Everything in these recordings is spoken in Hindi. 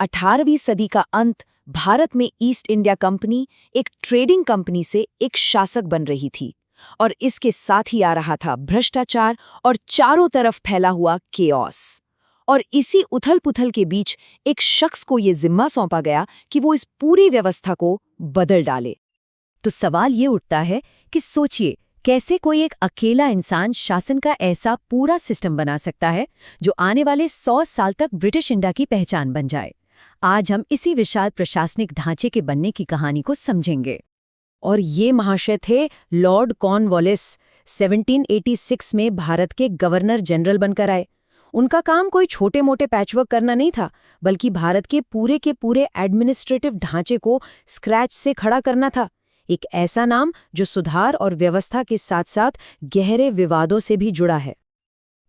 18वीं सदी का अंत भारत में ईस्ट इंडिया कंपनी एक ट्रेडिंग कंपनी से एक शासक बन रही थी और इसके साथ ही आ रहा था भ्रष्टाचार और चारों तरफ फैला हुआ केओस। और इसी उथल-पुथल के बीच एक शख्स को ये जिम्मा सौंपा गया कि वो इस पूरी व्यवस्था को बदल डाले। तो सवाल ये उठता है कि सोचिए, कैसे कोई एक अकेला इंसान शासन का ऐसा पूरा सिस्टम बना सकता है जो आने वाले 100 साल तक ब्रिटिश इंडिया की पहचान बन जाए। आज हम इसी विशाल प्रशासनिक ढांचे के बनने की कहानी को समझेंगे। और ये महाशय थे लॉर्ड कॉर्नवालिस। 1786 में भारत के गवर्नर जनरल बनकर आए। उनका काम कोई छोटे मोटे पैचवर्क करना नहीं था, बल्कि भारत के पूरे एडमिनिस्ट्रेटिव ढांचे को स्क्रैच से खड़ा करना था। एक ऐसा नाम जो सुधार और व्यवस्था के साथ साथ गहरे विवादों से भी जुड़ा है।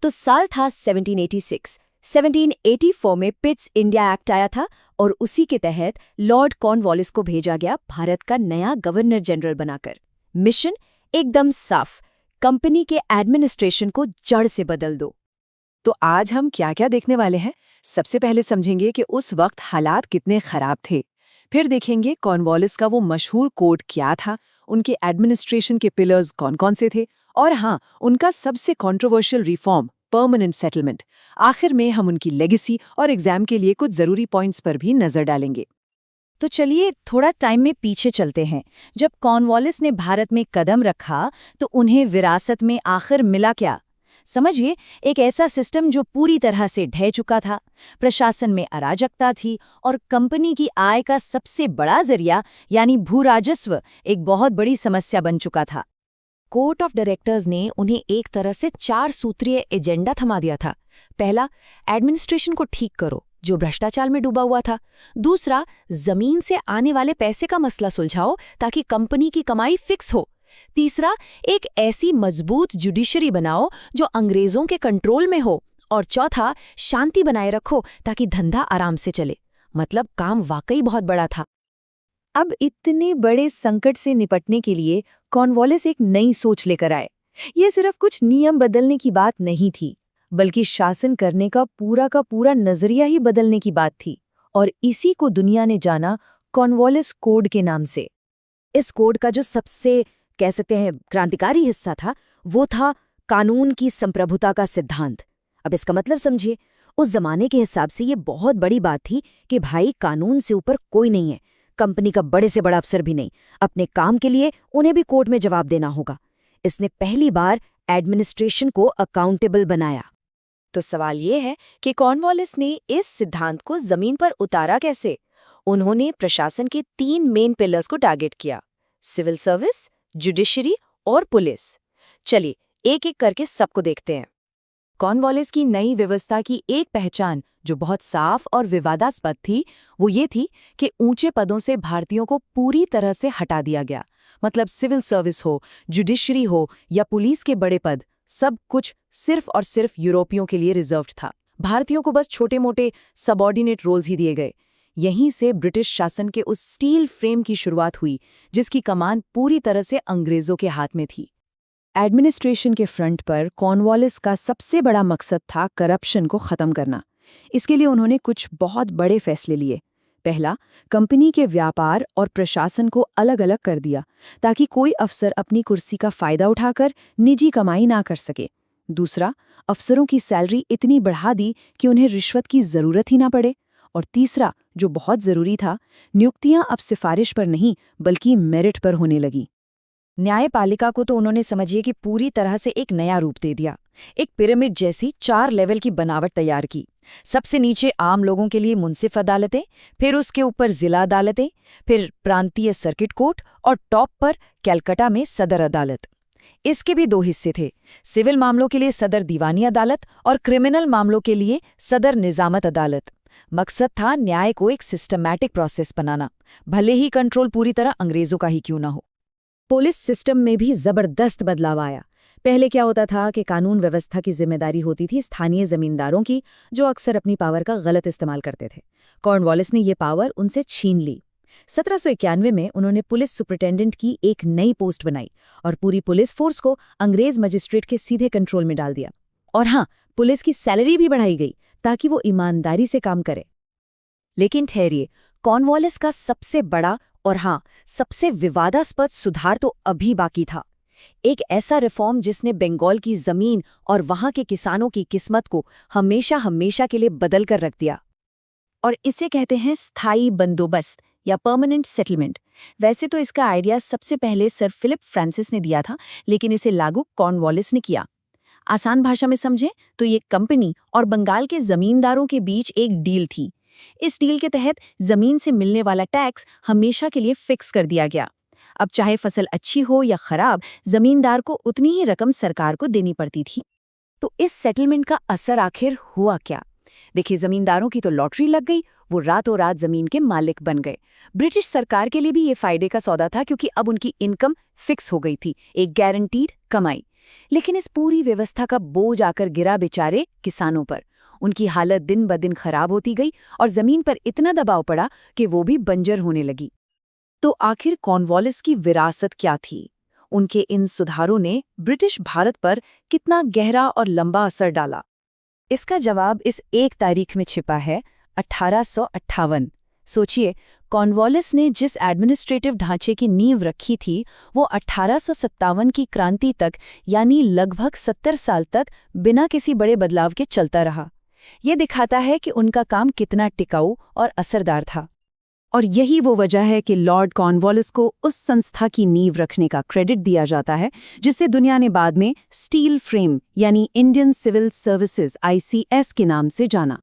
तो साल था 1786। 1784 में पिट्स इंडिया एक्ट आया था और उसी के तहत लॉर्ड कॉर्नवालिस को भेजा गया भारत का नया गवर्नर जनरल बनाकर। मिशन एकदम साफ, कंपनी के एडमिनिस्ट्रेशन को जड़ से बदल दो। तो आज हम क्या-क्या देखने वाले हैं? सबसे पहले समझेंगे कि उस वक्त हालात कितने खराब थे। फिर देखेंगे कॉर्नवालिस का वो मशहूर कोड क्या था, उनके एडमिनिस्ट्रेशन के पिलर्स कौन-कौन से थे, और हाँ, उनका सबसे कंट्रोवर्शियल रिफॉर्म परमानेंट सेटलमेंट। आखिर में हम उनकी लेगेसी और एग्जाम के लिए कुछ जरूरी पॉइंट्स पर भी नजर डालेंगे। तो चलिए थोड़ा टाइम में पीछे चलते हैं। जब कॉर्नवालिस ने भारत में कदम रखा तो उन्हें विरासत में आखिर मिला क्या? समझिए, एक ऐसा सिस्टम जो पूरी तरह से ढह चुका था, प्रशासन में अराजकता थी और कंपनी की आय का सबसे बड़ा जरिया यानी भू राजस्व एक बहुत बड़ी समस्या बन चुका था। कोर्ट ऑफ डायरेक्टर्स ने उन्हें एक तरह से 4 सूत्रीय एजेंडा थमा दिया था। पहला, एडमिनिस्ट्रेशन को ठीक करो जो भ्रष्टाचार में डूबा हुआ था। दूसरा, जमीन से आने वाले पैसे का मसला सुलझाओ ताकि कंपनी की कमाई फिक्स हो। तीसरा, एक ऐसी मजबूत जुडिशरी बनाओ जो अंग्रेजों के कंट्रोल में हो। और चौथा, शांति बनाए रखो ताकि धंधा आराम से चले। मतलब काम वाकई बहुत बड़ा था। अब इतने बड़े संकट से निपटने के लिए कॉर्नवालिस एक नई सोच लेकर आए। ये सिर्फ कुछ नियम बदलने की बात नहीं थी, बल्कि शासन करने का पूरा नजरिया ही बदलने की बात थी। और इसी को दुनिया ने जाना कॉर्नवालिस कोड के नाम से। इस कोड का जो सबसे कह सकते हैं क्रांतिकारी हिस्सा था, वो था कानून की संप्रभुता का सिद्धांत। अब इसका मतलब समझिए, उस जमाने के हिसाब से ये बहुत बड़ी बात थी कि भाई कानून से ऊपर कोई नहीं है, कंपनी का बड़े से बड़ा अफसर भी नहीं। अपने काम के लिए उन्हें भी कोर्ट में जवाब देना होगा। इसने पहली बार एडमिनिस्ट्रेशन को अकाउंटेबल बनाया। तो सवाल ये है कि कॉर्नवालिस ने इस सिद्धांत को जमीन पर उतारा कैसे? उन्होंने प्रशासन के 3 मेन पिलर्स को टारगेट किया: सिविल सर्विस, जुडिशरी और पुलिस। चलिए एक एक करके सबको देखते हैं। कॉर्नवालिस की नई व्यवस्था की एक पहचान जो बहुत साफ और विवादास्पद थी, वो ये थी कि ऊंचे पदों से भारतीयों को पूरी तरह से हटा दिया गया। मतलब सिविल सर्विस हो, जुडिशरी हो या पुलिस के बड़े पद, सब कुछ सिर्फ और सिर्फ यूरोपियों के लिए रिजर्व्ड था। भारतीयों को बस छोटे मोटे सबऑर्डिनेट रोल्स ही दिए गए। यहीं से ब्रिटिश शासन के उस स्टील फ्रेम की शुरुआत हुई जिसकी कमान पूरी तरह से अंग्रेजों के हाथ में थी। एडमिनिस्ट्रेशन के फ्रंट पर कॉर्नवालिस का सबसे बड़ा मकसद था करप्शन को खत्म करना। इसके लिए उन्होंने कुछ बहुत बड़े फैसले लिए। पहला, कंपनी के व्यापार और प्रशासन को अलग अलग कर दिया ताकि कोई अफसर अपनी कुर्सी का फायदा उठाकर निजी कमाई ना कर सके। दूसरा, अफसरों की सैलरी इतनी बढ़ा दी कि उन्हें रिश्वत की जरूरत ही ना पड़े। और तीसरा, जो बहुत जरूरी था, नियुक्तियां अब सिफारिश पर नहीं बल्कि मेरिट पर होने लगी। न्यायपालिका को तो उन्होंने समझिए कि पूरी तरह से एक नया रूप दे दिया। एक पिरामिड जैसी 4 लेवल की बनावट तैयार की। सबसे नीचे आम लोगों के लिए मुंसिफ अदालतें, फिर उसके ऊपर जिला अदालतें, फिर प्रांतीय सर्किट कोर्ट और टॉप पर कलकत्ता में सदर अदालत। इसके भी 2 हिस्से थे, सिविल मामलों के लिए सदर दीवानी अदालत और क्रिमिनल मामलों के लिए सदर निजामत अदालत। मकसद था न्याय को एक सिस्टमैटिक प्रोसेस बनाना, भले ही कंट्रोल पूरी तरह अंग्रेजों का ही क्यों ना हो। पुलिस सिस्टम में भी जबरदस्त बदलाव आया। पहले क्या होता था कि कानून व्यवस्था की जिम्मेदारी होती थी स्थानीय जमींदारों की, जो अक्सर अपनी पावर का गलत इस्तेमाल करते थे। कॉर्नवालिस ने ये पावर उनसे छीन ली। 1791 में उन्होंने पुलिस सुपरिटेंडेंट की एक नई पोस्ट बनाई और पूरी पुलिस फोर्स को अंग्रेज मजिस्ट्रेट के सीधे कंट्रोल में डाल दिया। और हाँ, पुलिस की सैलरी भी बढ़ाई गई ताकि वो ईमानदारी से काम करे। लेकिन ठहरिए, कॉर्नवालिस का सबसे बड़ा और हाँ, सबसे विवादास्पद सुधार तो अभी बाकी था। एक ऐसा रिफॉर्म जिसने बंगाल की जमीन और वहां के किसानों की किस्मत को हमेशा हमेशा के लिए बदल कर रख दिया। और इसे कहते हैं स्थायी बंदोबस्त या परमानेंट सेटलमेंट। वैसे तो इसका आइडिया सबसे पहले सर फिलिप फ्रांसिस ने दिया था, लेकिन इसे लागू कॉर्नवालिस ने किया। आसान भाषा में समझें तो ये कंपनी और बंगाल के जमींदारों के बीच एक डील थी। इस डील के तहत जमीन से मिलने वाला टैक्स हमेशा के लिए फिक्स कर दिया गया। अब चाहे फसल अच्छी हो या खराब, जमींदार को उतनी ही रकम सरकार को देनी पड़ती थी। तो इस सेटलमेंट का असर आखिर हुआ क्या? देखिए, जमींदारों की तो लॉटरी लग गई, वो रातों रात जमीन के मालिक बन गए। ब्रिटिश सरकार के लिए भी ये फायदे का सौदा था, क्योंकि अब उनकी इनकम फिक्स हो गई थी, एक गारंटीड कमाई। लेकिन इस पूरी व्यवस्था का बोझ आकर गिरा बेचारे किसानों पर। उनकी हालत दिन ब दिन खराब होती गई और जमीन पर इतना दबाव पड़ा कि वो भी बंजर होने लगी। तो आखिर कॉर्नवालिस की विरासत क्या थी? उनके इन सुधारों ने ब्रिटिश भारत पर कितना गहरा और लंबा असर डाला? इसका जवाब इस एक तारीख में छिपा है, 1858। सोचिए, कॉर्नवालिस ने जिस एडमिनिस्ट्रेटिव ढांचे की नींव रखी थी, वो 1857 की क्रांति तक, यानी लगभग 70 साल तक बिना किसी बड़े बदलाव के चलता रहा। ये दिखाता है कि उनका काम कितना टिकाऊ और असरदार था। और यही वो वजह है कि लॉर्ड कॉर्नवालिस को उस संस्था की नींव रखने का क्रेडिट दिया जाता है जिसे दुनिया ने बाद में स्टील फ्रेम यानी इंडियन सिविल सर्विसेज (ICS) के नाम से जाना।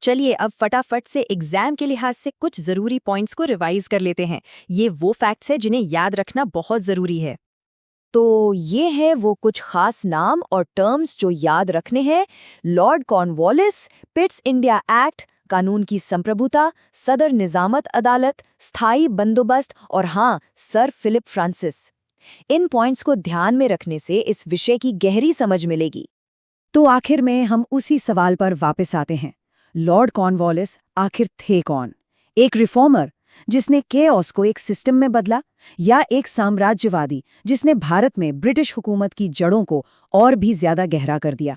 चलिए अब फटाफट से एग्जाम के लिहाज से कुछ जरूरी पॉइंट्स को रिवाइज कर लेते हैं। ये वो फैक्ट्स हैं जिन्हें याद रखना बहुत जरूरी है। तो ये है वो कुछ खास नाम और टर्म्स जो याद रखने हैं। Lord Cornwallis, Pitt's India act, कानून की संप्रभुता, सदर निजामत अदालत, स्थायी बंदोबस्त और हाँ, सर फिलिप फ्रांसिस। इन पॉइंट्स को ध्यान में रखने से इस विषय की गहरी समझ मिलेगी। तो आखिर में हम उसी सवाल पर वापस आते हैं। लॉर्ड कॉर्नवालिस आखिर थे कौन? एक रिफॉर्मर जिसने केओस को एक सिस्टम में बदला, या एक साम्राज्यवादी जिसने भारत में ब्रिटिश हुकूमत की जड़ों को और भी ज्यादा गहरा कर दिया?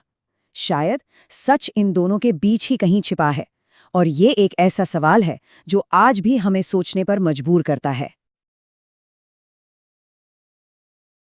शायद सच इन दोनों के बीच ही कहीं छिपा है। और ये एक ऐसा सवाल है जो आज भी हमें सोचने पर मजबूर करता है।